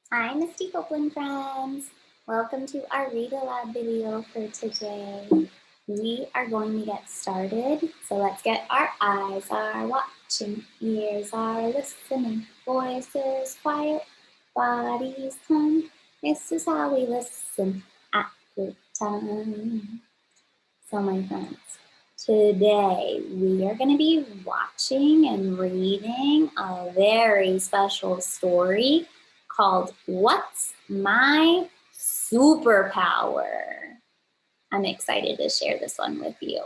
Hi, Misty Copeland friends. Welcome to our Read Aloud video for today. We are going to get started, so let's get our eyes are watching, ears are listening, voices quiet, bodies calm. This is how we listen at good time. So my friends, today we are going to be watching and reading a very special story called What's My Superpower? I'm excited to share this one with you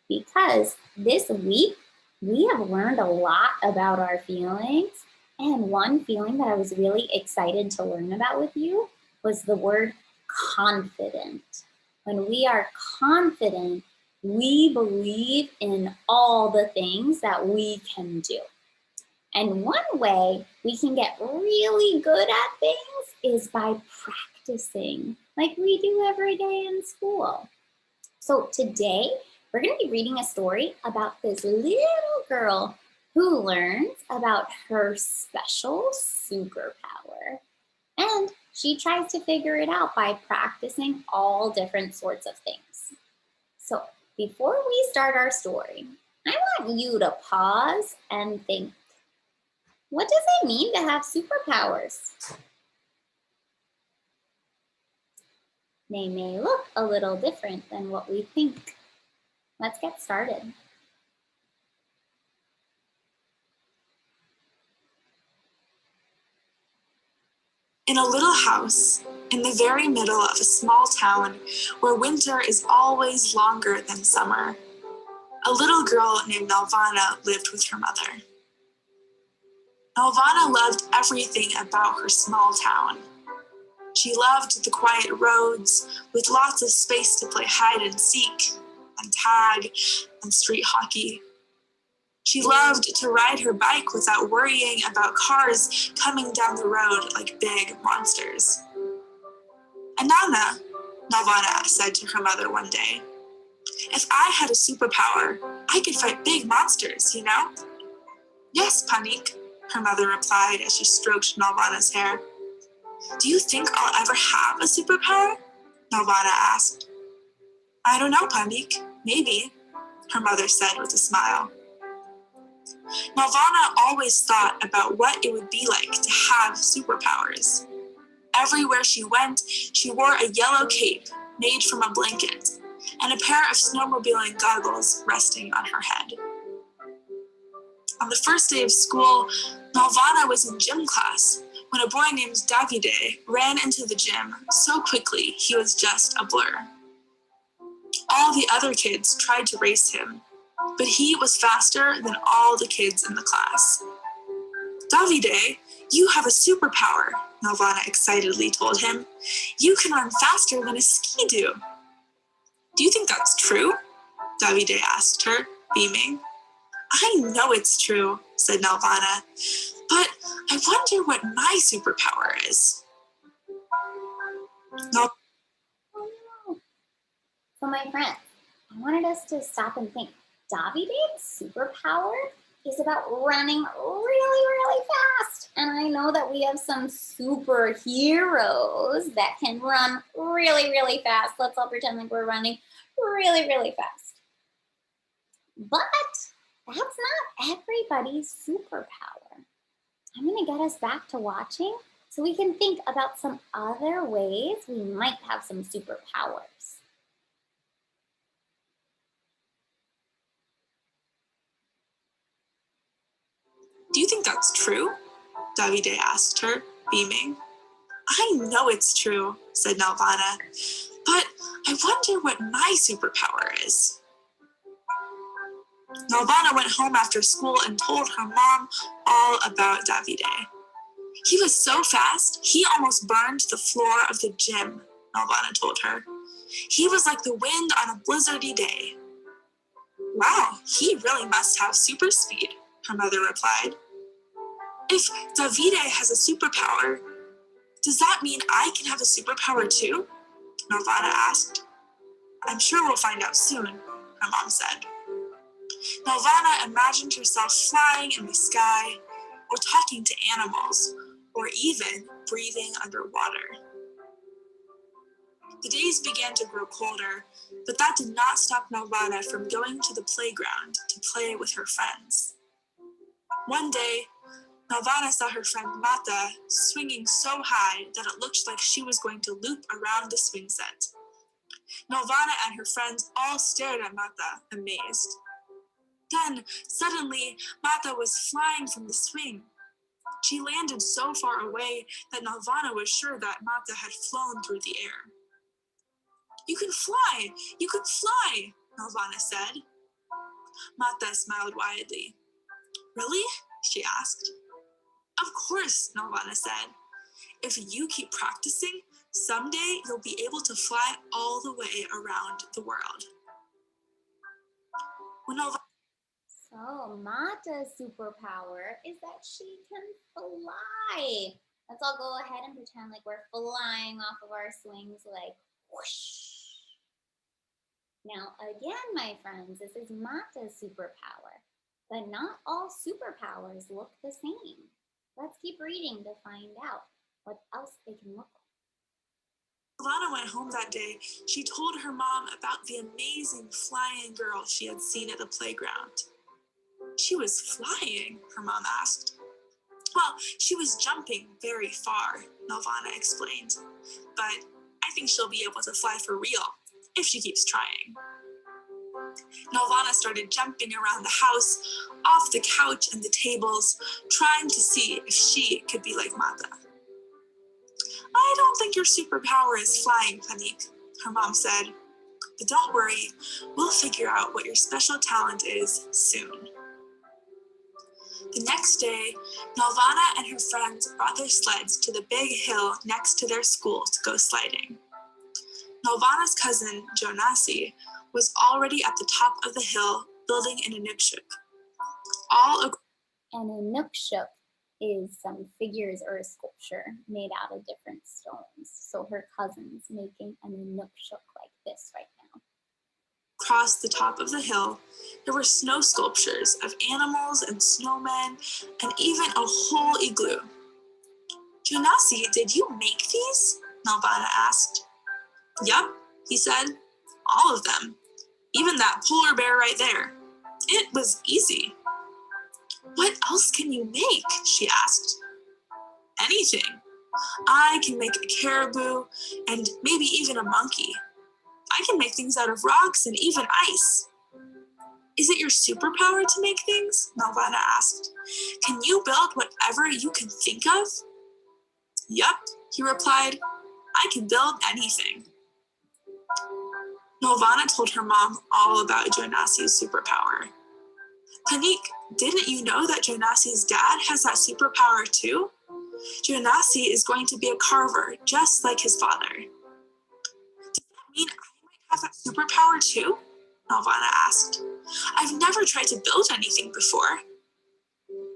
because this week we have learned a lot about our feelings, and one feeling that I was really excited to learn about with you was the word confident. When we are confident, we believe in all the things that we can do. And one way we can get really good at things is by practicing, like we do every day in school. So today, we're going to be reading a story about this little girl who learns about her special superpower. And she tries to figure it out by practicing all different sorts of things. So before we start our story, I want you to pause and think, what does it mean to have superpowers? They may look a little different than what we think. Let's get started. In a little house, in the very middle of a small town where winter is always longer than summer, a little girl named Nelvana lived with her mother. Nelvana loved everything about her small town. She loved the quiet roads with lots of space to play hide and seek and tag and street hockey. She loved to ride her bike without worrying about cars coming down the road like big monsters. "Anana," Nelvana said to her mother one day, "if I had a superpower, I could fight big monsters, you know?" "Yes, Panik," her mother replied as she stroked Nelvana's hair. "Do you think I'll ever have a superpower?" Nelvana asked. "I don't know, Panik. Maybe," her mother said with a smile. Nelvana always thought about what it would be like to have superpowers. Everywhere she went, she wore a yellow cape made from a blanket and a pair of snowmobiling goggles resting on her head. On the first day of school, Nelvana was in gym class when a boy named Davide ran into the gym so quickly he was just a blur. All the other kids tried to race him, but he was faster than all the kids in the class. "Davide, you have a superpower," Nelvana excitedly told him. "You can run faster than a ski-doo." "Do you think that's true?" Davide asked her, beaming. "I know it's true," said Nelvana, "but I wonder what my superpower is." Oh no. So my friends, I wanted us to stop and think. Davide's superpower is about running really fast. And I know that we have some superheroes that can run really fast. Let's all pretend like we're running really fast. But that's not everybody's superpower. I'm going to get us back to watching so we can think about some other ways we might have some superpowers. "Do you think that's true?" Davide asked her, beaming. "I know it's true," said Nelvana, "but I wonder what my superpower is." Nelvana went home after school and told her mom all about Davide. "He was so fast, he almost burned the floor of the gym," Nelvana told her. "He was like the wind on a blizzardy day." "Wow, he really must have super speed," her mother replied. "If Davide has a superpower, does that mean I can have a superpower too?" Nelvana asked. "I'm sure we'll find out soon," her mom said. Nelvana imagined herself flying in the sky, or talking to animals, or even breathing underwater. The days began to grow colder, but that did not stop Nelvana from going to the playground to play with her friends. One day, Nelvana saw her friend Mata swinging so high that it looked like she was going to loop around the swing set. Nelvana and her friends all stared at Mata, amazed. Then, suddenly, Mata was flying from the swing. She landed so far away that Nelvana was sure that Mata had flown through the air. "You can fly! You can fly!" Nelvana said. Mata smiled widely. "Really?" she asked. "Of course," Nelvana said. "If you keep practicing, someday you'll be able to fly all the way around the world." When Nelvana So Mata's superpower is that she can fly. Let's all go ahead and pretend like we're flying off of our swings like whoosh. Now again, my friends, this is Mata's superpower, but not all superpowers look the same. Let's keep reading to find out what else they can look like. Nelvana went home that day, she told her mom about the amazing flying girl she had seen at the playground. "She was flying?" her mom asked. "Well, she was jumping very far," Nelvana explained. "But I think she'll be able to fly for real if she keeps trying." Nelvana started jumping around the house, off the couch and the tables, trying to see if she could be like Mata. "I don't think your superpower is flying, Panik," her mom said. "But don't worry, we'll figure out what your special talent is soon." The next day, Nelvana and her friends brought their sleds to the big hill next to their school to go sliding. Nelvana's cousin, Jonasi, was already at the top of the hill building an inukshuk. And a nukshuk is some figures or a sculpture made out of different stones. So her cousin's making an nukshuk like this right now. Across the top of the hill, there were snow sculptures of animals and snowmen, and even a whole igloo. "Jonasi, did you make these?" Nelvana asked. "Yup," he said. "All of them. Even that polar bear right there. It was easy." "What else can you make?" she asked. "Anything. I can make a caribou and maybe even a monkey. I can make things out of rocks and even ice." "Is it your superpower to make things?" Nelvana asked. "Can you build whatever you can think of?" "Yup," he replied. "I can build anything." Nelvana told her mom all about Jonasi's superpower. "Panik, didn't you know that Jonasi's dad has that superpower too? Jonasi is going to be a carver just like his father." "Does that mean I might have that superpower too?" Nelvana asked. "I've never tried to build anything before."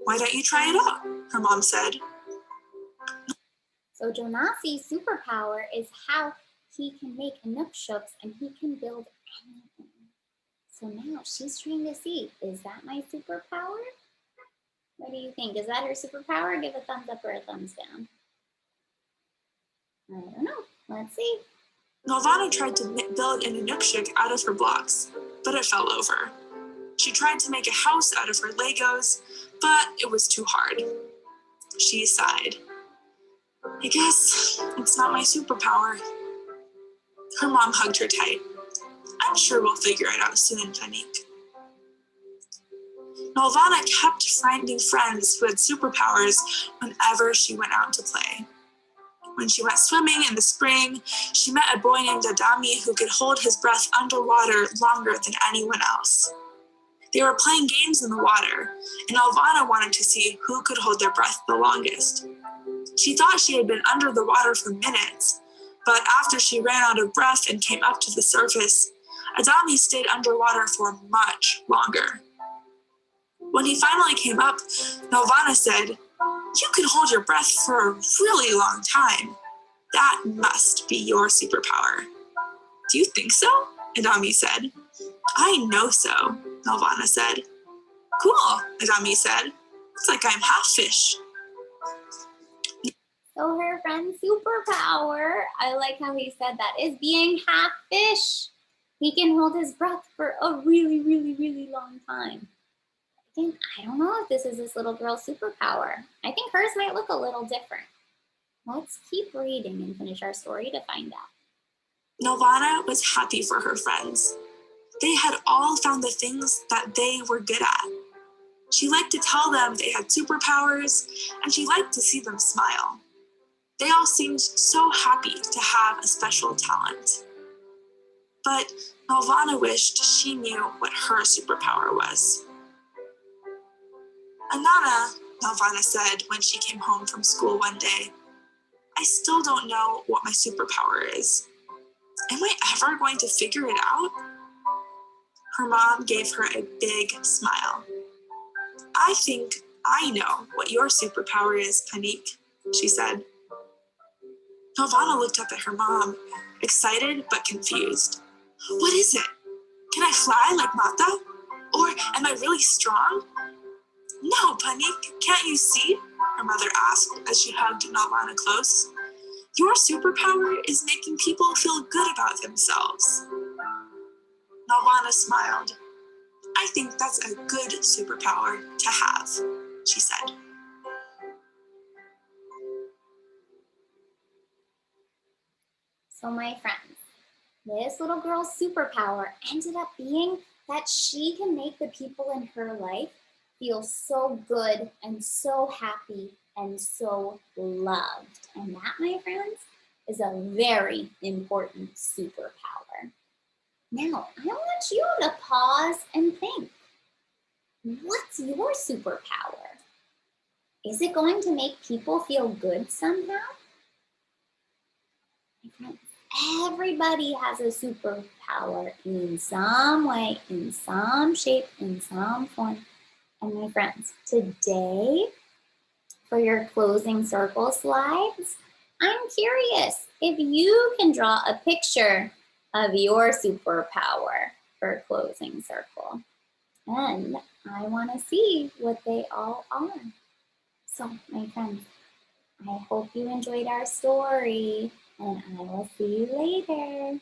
"Why don't you try it out?" her mom said. So Jonasi's superpower is how he can make nukshuks and he can build anything. So now she's trying to see, is that my superpower? What do you think? Is that her superpower? Give a thumbs up or a thumbs down. I don't know. Let's see. Nelvana tried to build an inukshuk out of her blocks, but it fell over. She tried to make a house out of her Legos, but it was too hard. She sighed. "I guess it's not my superpower." Her mom hugged her tight. "I'm sure we'll figure it out soon, Panik." Nelvana kept finding friends who had superpowers whenever she went out to play. When she went swimming in the spring, she met a boy named Adami who could hold his breath underwater longer than anyone else. They were playing games in the water, and Nelvana wanted to see who could hold their breath the longest. She thought she had been under the water for minutes, but after she ran out of breath and came up to the surface, Adami stayed underwater for much longer. When he finally came up, Nelvana said, "You can hold your breath for a really long time. That must be your superpower." "Do you think so?" Adami said. "I know so," Nelvana said. "Cool," Adami said. "It's like I'm half fish." So her friend's superpower, I like how he said that, is being half fish. He can hold his breath for a really, really, really long time. Again, I don't know if this is this little girl's superpower. I think hers might look a little different. Let's keep reading and finish our story to find out. Nelvana was happy for her friends. They had all found the things that they were good at. She liked to tell them they had superpowers, and she liked to see them smile. They all seemed so happy to have a special talent. But Nelvana wished she knew what her superpower was. Anana, Nelvana said when she came home from school one day, I still don't know what my superpower is. Am I ever going to figure it out? Her mom gave her a big smile. I think I know what your superpower is, Panik, she said. Nelvana looked up at her mom, excited but confused. What is it? Can I fly like Mata? Or am I really strong? No, Panik, can't you see? Her mother asked as she hugged Nelvana close. Your superpower is making people feel good about themselves. Nelvana smiled. I think that's a good superpower to have, she said. So my friends, this little girl's superpower ended up being that she can make the people in her life feel so good and so happy and so loved. And that, my friends, is a very important superpower. Now, I want you to pause and think. What's your superpower? Is it going to make people feel good somehow? My friends, everybody has a superpower in some way, in some shape, in some form. And my friends, today, for your closing circle slides, I'm curious if you can draw a picture of your superpower for closing circle. And I want to see what they all are. So, my friends, I hope you enjoyed our story, and I will see you later.